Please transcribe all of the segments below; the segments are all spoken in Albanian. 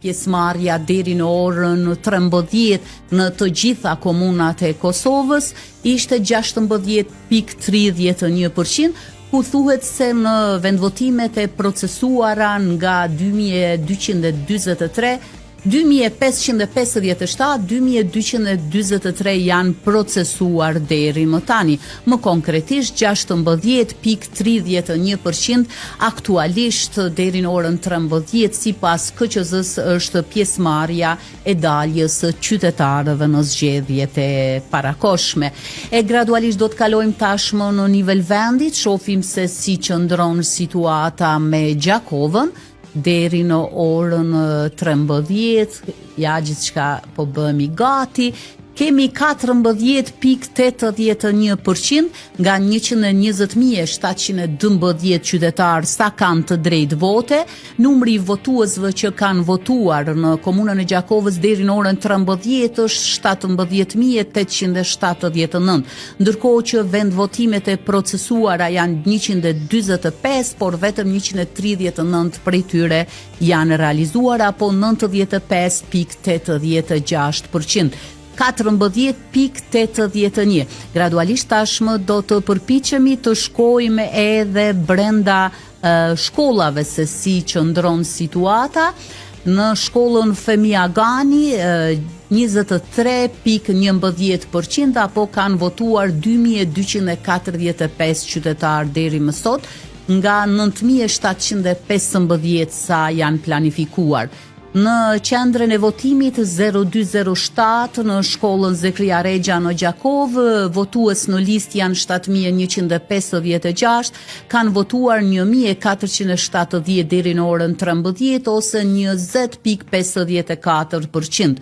pjesëmarrja deri në orën 13 në të gjitha komunat e Kosovës ishte 16.31%, ku thuhet se në vendvotimet e procesuara nga 2243, 2557, 2243 janë procesuar deri më tani. Më konkretisht 16.31% aktualisht deri në orën 13 sipas KQZ-s është pjesëmarrja e daljes së qytetarëve në zgjedhjet e parakohshme. E gradualisht do të kalojmë tashmë në nivel vendi, shohim se si qëndron situata me Gjakovën. Deri në orën 13, ja gjithçka po bëhemi gati, kemi 14.81% nga 120.712 qytetarë sa kanë të drejtë vote. Numri i votuesve që kanë votuar në komunën e Gjakovës deri në orën 13 është 17.879, ndërkohë që vendvotimet e procesuara janë 145, por vetëm 139 prej tyre janë realizuar, apo 95.86%. 14.81. Gradualisht tashmë do të përpiqemi të shkojmë edhe brenda shkollave se si qëndron situata. Në shkollën Femia Gani 23.11%, apo kanë votuar 2245 qytetarë deri më sot, nga 9715 sa janë planifikuar. Në qendrën e votimit 0207 në shkollën Zekria Regja në Gjakovë, votues në listë janë 7156, kanë votuar 1470 deri në orën 13 ose 20.54%.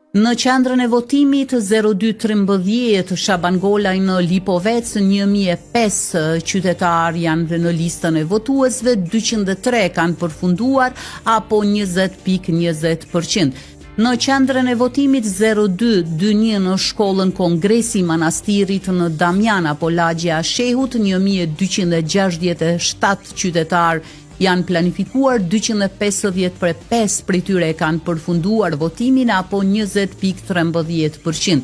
Në qendrën e votimit 0213 Shaban Golaj në Lipovec, 1005 qytetarë janë në listën e votuesve, 203 kanë përfunduar apo 20.20%. Në qendrën e votimit 0221 në shkollën Kongresi Manastirit në Damjan apo Lagjja Shehut, 1267 qytetarë janë planifikuar, 255 prej tyre kanë përfunduar votimin apo 20.13%.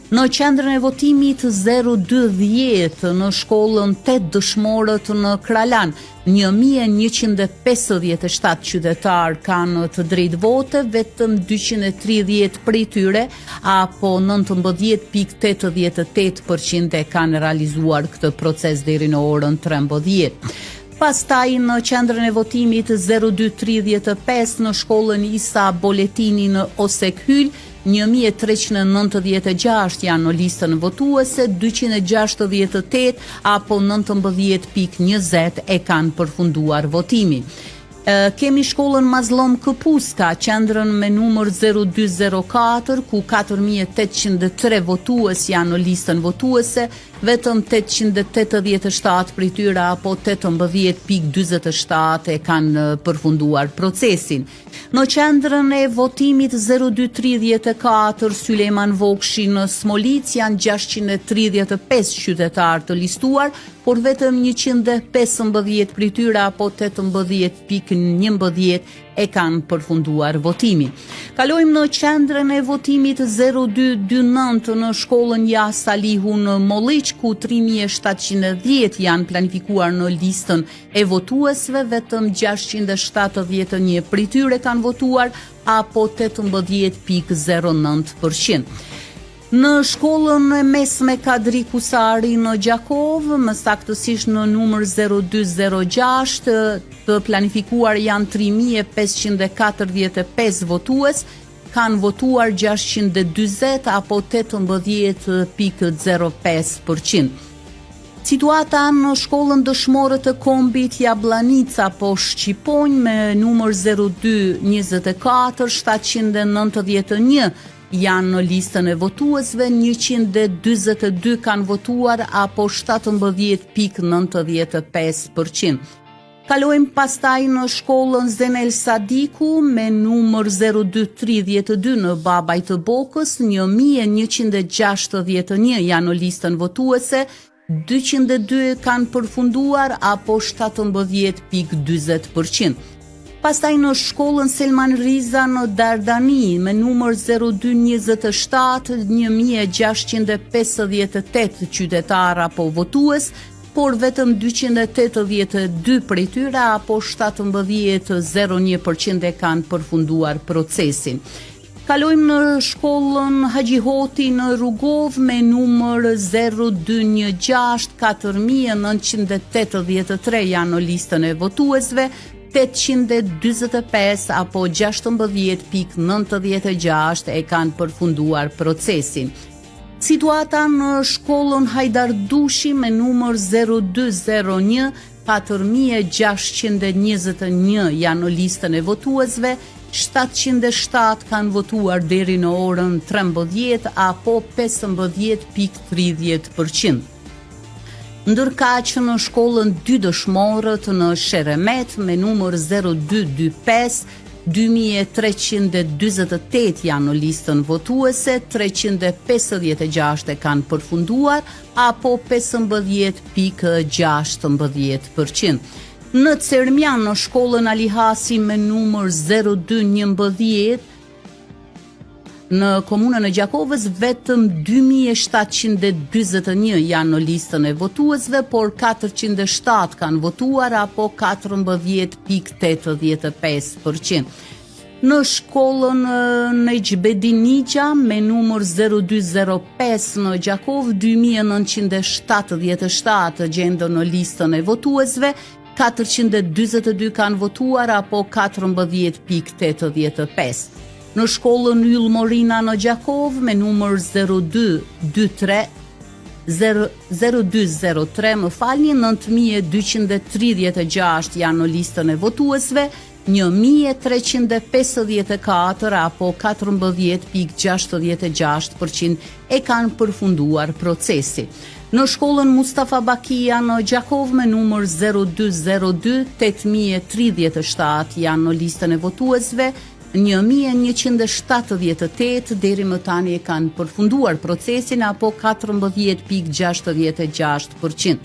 Në qendrën e votimit 0210 në shkollën 8 dëshmorët në Kralan, 1157 qytetarë kanë të drejtë vote, vetëm 230 prej tyre apo 19.88% e kanë realizuar këtë proces deri në orën 13. Pastaj në qendrën e votimit 0235 në shkollën Isa Boletini në Osekhyl, 1396 janë në listën votuese, 268 apo 19.20 e kanë përfunduar votimin. Kemi shkollën Mazlom Këpuska, qendrën me numër 0204, ku 4803 votues janë në listën votuese, vetëm 887 prej tyre apo 18.47 e kanë përfunduar procesin. Në qendrën e votimit 0234 Sulejman Vokshi në Smolic janë 635 qytetarë të listuar, por vetëm 115 prej tyre apo 18.11 e kanë përfunduar votimin. Kalojmë në qendrën e votimit 0229 në shkollën Ja Salihu në Molliq, ku 3710 janë planifikuar në listën e votuesve, vetëm 671 prej tyre kanë votuar apo 18.09%. Në shkollën e mesme Kadri Kusari në Gjakovë, më saktësisht në numër 0206, të planifikuar janë 3545 votues, kanë votuar 620 apo 18.05%. Situata në shkollën dëshmorët të kombit Jablanica po Shqiponj me numër 0224 791 janë në listën e votuesve, 142 kanë votuar apo 17.95%. Kalojmë pastaj në shkollën Zenel Sadiku me numër 0232 në Babaj të Bokës, 1161 janë në listën votuese, 202 kanë përfunduar apo 17.40%. Pastaj në shkollën Selman Riza në Dardani me numër 0227 1658 qytetar apo votues, por vetëm 282 prej tyre apo 17,01% e kanë përfunduar procesin. Kalojmë në shkollën Haxhi Hoti në Rugov me numër 0216 4983 janë në listën e votuesve, 845 apo 16,96% e kanë përfunduar procesin. Situata në shkollën Hajdar Dushi me numër 0201 4621 janë në listën e votuesve, 707 kanë votuar deri në orën 13 apo 15,30%. Ndërkaq në shkollën 2 dëshmorët në Sheremet me numër 0225 2348 janë në listën votuese, 356 e kanë përfunduar apo 15,16%. Në Cermian në shkollën Ali Hasi me numër 0211 në komunën e Gjakovës vetëm 2741 janë në listën e votuesve, por 407 kanë votuar apo 14,85%. Në shkollën Nejxbedin Nigja me numër 0205 në Gjakov 2977 gjendën në listën e votuesve, 442 kanë votuar apo 14,85%. Në shkollën Yll Morina në Gjakov me numër 0203 9236 janë në listën e votuesve, 1354 apo 14,66% e kanë përfunduar procesi. Në shkollën Mustafa Bakia në Gjakov me numër 0202 8037 janë në listën e votuesve, 1178 deri më tani e kanë përfunduar procesin apo 14,66%.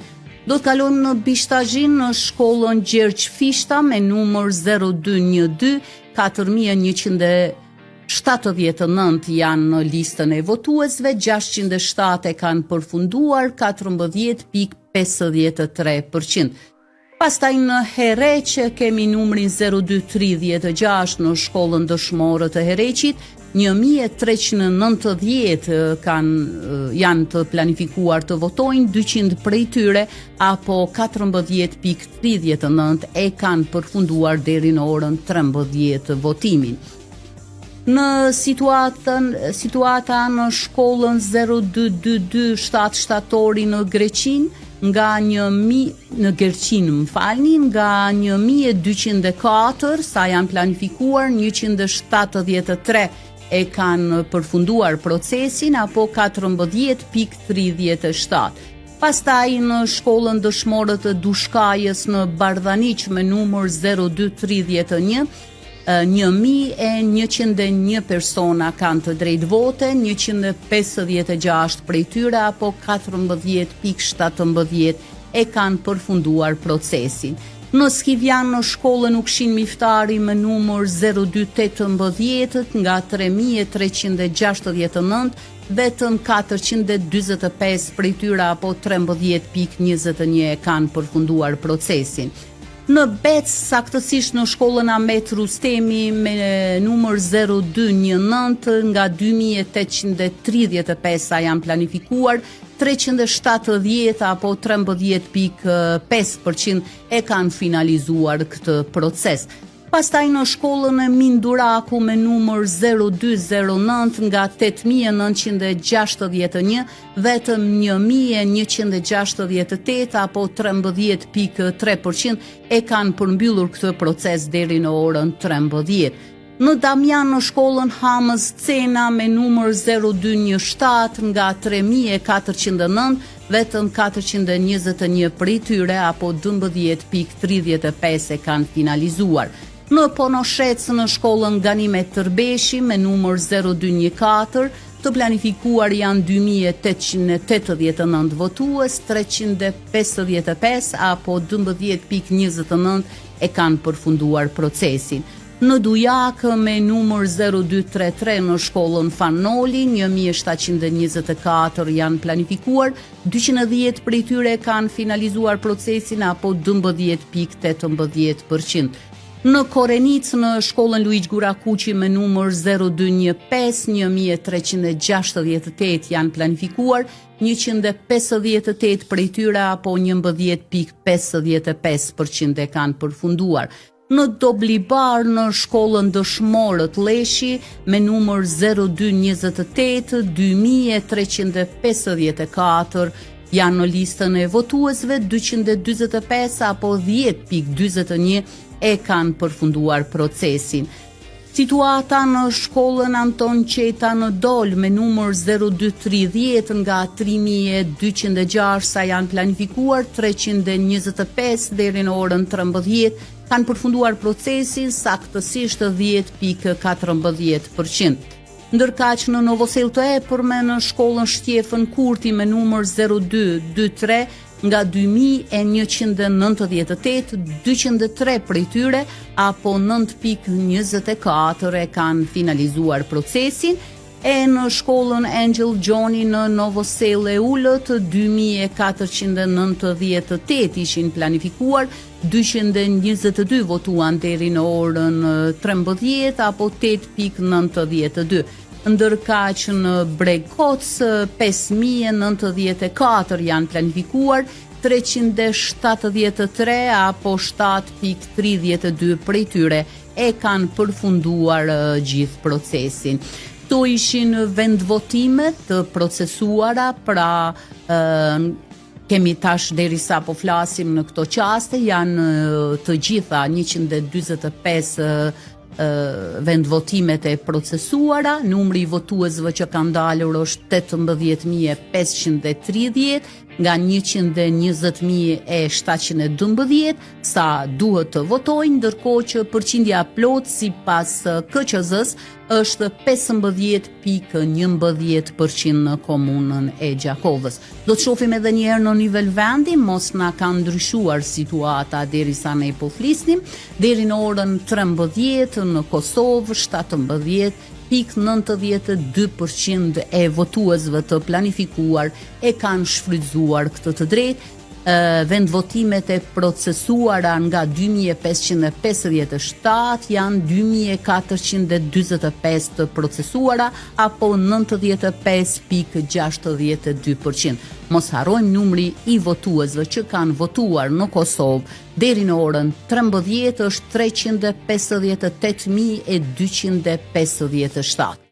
Do të kalojmë në Bishtazhin në shkollën Gjergj Fishta me numër 0212 4179 janë në listën e votuesve, 607 e kanë përfunduar, 14,53%. Pastaj në Hereq kemi numrin 0236 në shkollën dëshmore të Hereqit, 1390 janë të planifikuar të votojnë, 200 prej tyre apo 14,39% e kanë përfunduar deri në orën 13 votimin. Në situata në shkollën 0222 7 shtatori në Greqin, nga 1204 sa janë planifikuar, 173 e kanë përfunduar procesin apo 14,37%. Pastaj në shkollën dëshmore të Dushkajës në Bardhaniq me numër 0231 1101 persona kanë të drejtë vote, 156 prej tyre apo 14,17% e kanë përfunduar procesin. Në Skivjan në shkollën Ukshin Miftari me numër 0218 nga 3369 vetëm 445 prej tyre apo 13,21% e kanë përfunduar procesin. Në Bec, saktësisht në shkollën Ahmet Rustemi me numër 0219 nga 2835 sa janë planifikuar, 370 apo 13,5% e kanë finalizuar këtë proces. Pastaj në shkollën e Minduraku me numër 0209 nga 8961 vetëm 1168 apo 13,3% e kanë përmbyllur këtë proces deri në orën 13. Në Damjan në shkollën Hamës Cena me numër 0217 nga 3409 vetëm 421 prej tyre apo 12,35% e kanë finalizuar. Në Ponoshec në shkollën Ganimet Tërbeshi me numër 0214 të planifikuar janë 2889 votues, 355 apo 12,29% e kanë përfunduar procesin. Në Dujak me numër 0233 në shkollën Fanoli, 1724 janë planifikuar, 210 prej tyre kanë finalizuar procesin apo 12.18%. Në Korenic në shkollën Luiq Gurakuqi me numër 0215, 1368 janë planifikuar, 158 prej tyre apo 11.55% e kanë përfunduar. Në Doblibar në shkollën Dëshmorët Leshi me numër 0228, 2354 janë në listën e votuesve, 245 apo 10.41 e kanë përfunduar procesin. Situata në shkollën Anton Qeta në Dol me numër 0230 nga 3206 sa janë planifikuar, 325 deri në orën 13 kanë përfunduar procesin, saktësisht 10.14%. Ndërkaq në Novosel të Epërme në shkollën Shtjefën Kurti me numër 0223 nga 2198, 203 prej tyre apo 9.24 e kanë finalizuar procesin, e në shkollën Angel Gjoni në Novosel e Ullët 2498 ishin planifikuar, 222 votuan deri në orën 13 apo 8.92. Ndërkaq në Bregkoc 5094 janë planifikuar, 373 apo 7.32 prej tyre e kanë përfunduar gjithë procesin. Këto ishin vendvotimet të procesuara, pra kemi tash derisa po flasim në këto qaste, janë të gjitha 145 vendvotimet e procesuara, numri i votuesve që kanë dalur është 18.530 nga 120.712 sa duhet të votojnë, ndërkohë që përqindja plot sipas KQZ-s është 15.11% në komunën e Gjakovës. Do të shohim edhe një herë në nivel vendi, mos na ka ndryshuar situata derisa ne po flisnim. Deri në orën 13 në Kosovë 17.92% e votuesve të planifikuar e kanë shfrytzuar këtë të drejtë. Vendvotimet e procesuara nga 2557 janë 2445 të procesuara apo 95.62%. Mos harrojmë numri i votuesve që kanë votuar në Kosovë deri në orën 13 është 358.257.